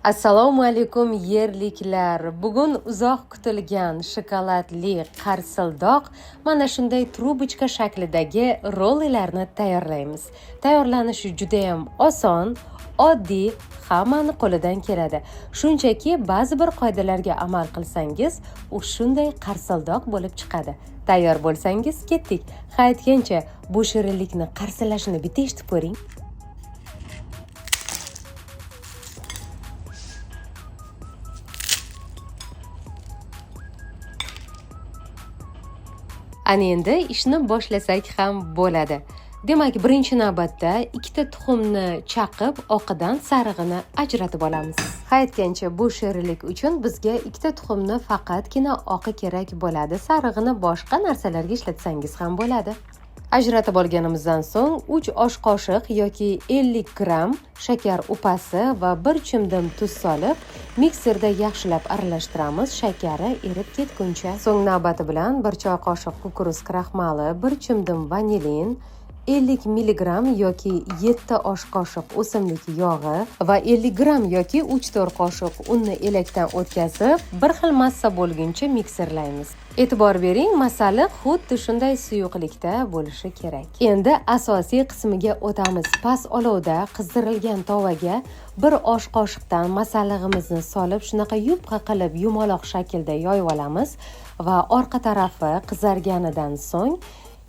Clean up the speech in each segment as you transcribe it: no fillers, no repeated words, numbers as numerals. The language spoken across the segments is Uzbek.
Assalomu alaykum yerliklar. Bugun uzoq kutilgan shokoladli qarsildoq mana shunday trubochka shaklidagi rollerlarni tayyorlaymiz. Tayyorlanishi juda ham oson, oddiy, hammani qo'lidan keladi. Shunchaki ba'zi bir qoidalarga amal qilsangiz, u shunday qarsildoq bo'lib chiqadi. Tayyor bo'lsangiz ketdik. Qaytgancha bu shirinlikni qarsillashini bitta eshitib ko'ring. Ana endi ishni boshlasak ham bo'ladi. Demak, birinchi navbatda ikkita tuxumni chaqib, oqidan sarig'ini ajratib olamiz. Qaytgancha bu shirinlik uchun bizga ikkita tuxumni faqatgina oqi kerak bo'ladi. Sarig'ini boshqa narsalarga ishlatsangiz ham bo'ladi. Ajratib olganimizdan so'ng 3 osh qoshiq yoki 50 gram shakar upasi va 1 chimdim tuz solib, mikserda yaxshilab aralashtiramiz, shakari erib ketguncha. So'ng navbati bilan 1 choy qoshiq kukuruz kraxmali, 1 chimdim vanilin, 50 mg yoki 7 osh qoshiq o'simlik yog'i va 50 gram yoki 3-4 qoshiq unni elakdan o'tkazib, bir xil massa bo'lguncha mikserlaymiz. E'tibor bering, masala xuddi shunday suyuqlikda bo'lishi kerak. Endi asosiy qismiga o'tamiz. Past olovda qizdirilgan tovaga 1 osh qoshiqdan masallig'imizni solib, shunaqa yupqa qilib yumaloq shaklda yoyib olamiz va orqa tarafi qizarganidan so'ng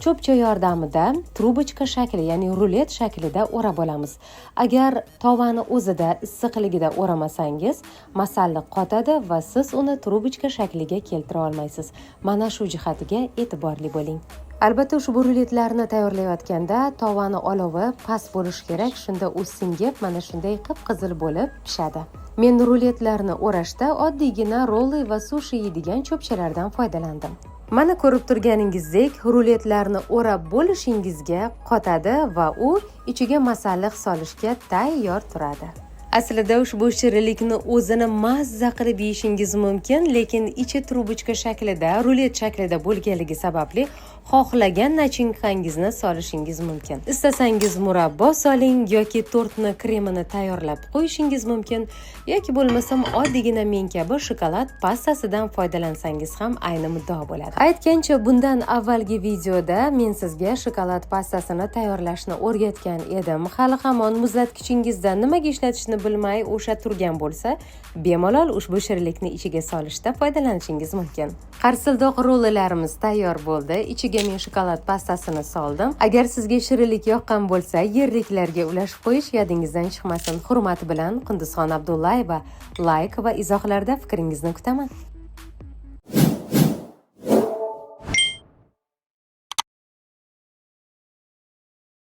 cho'pcha yordamida trubochka shakli, ya'ni rulet shaklida o'rab olamiz. Agar tovani o'zida issiqligida o'ramasangiz, masalliq qotadi va siz uni trubochka shakliga keltira olmaysiz. Mana shu jihatiga e'tiborli bo'ling. Albatta, ushbu ruletlarni tayyorlayotganda tovani olovi past bo'lishi kerak, shunda u singib mana shunday qip-qizil bo'lib pishadi. Men ruletlarni o'rashda oddiygina rolli va sushi yeydigan cho'pchalardan foydalandim. Mana ko'rib turganingizdek, ruletlarni o'rab bo'lishingizga qotadi va u ichiga masalliq solishga tayyor turadi. Aslida ushbu shirinlikni o'zini mazza qilib yeyishingiz mumkin, lekin ichi trubochka shaklida, rulet shaklida bo'lganligi sababli xohlagan nachinkangizni solishingiz mumkin. Istasangiz murabbo soling yoki tortni kremini tayyorlab qo'yishingiz mumkin, yoki bo'lmasam oddiygina men kabi shokolad pastasidan foydalansangiz ham ayni muddao bo'ladi. Aytgancha, bundan avvalgi videoda men sizga shokolad pastasini tayyorlashni o'rgatgan edim. Hali hamon muzlatkichingizda nimaga ishlatishni bilmay o'sha turgan bo'lsa, bemalol ushbu shirinlikni ichiga solishda foydalanishingiz mumkin. Qarsildoq rollerlarimiz tayyor bo'ldi. Ichiga men shokolad pastasini soldim. Agar sizga shirinlik yoqqan bo'lsa, yerliklarga ulashib qo'yish yodingizdan chiqmasin. Hurmat bilan Qunduzxon Abdullayeva. Like va izohlarda fikringizni kutaman.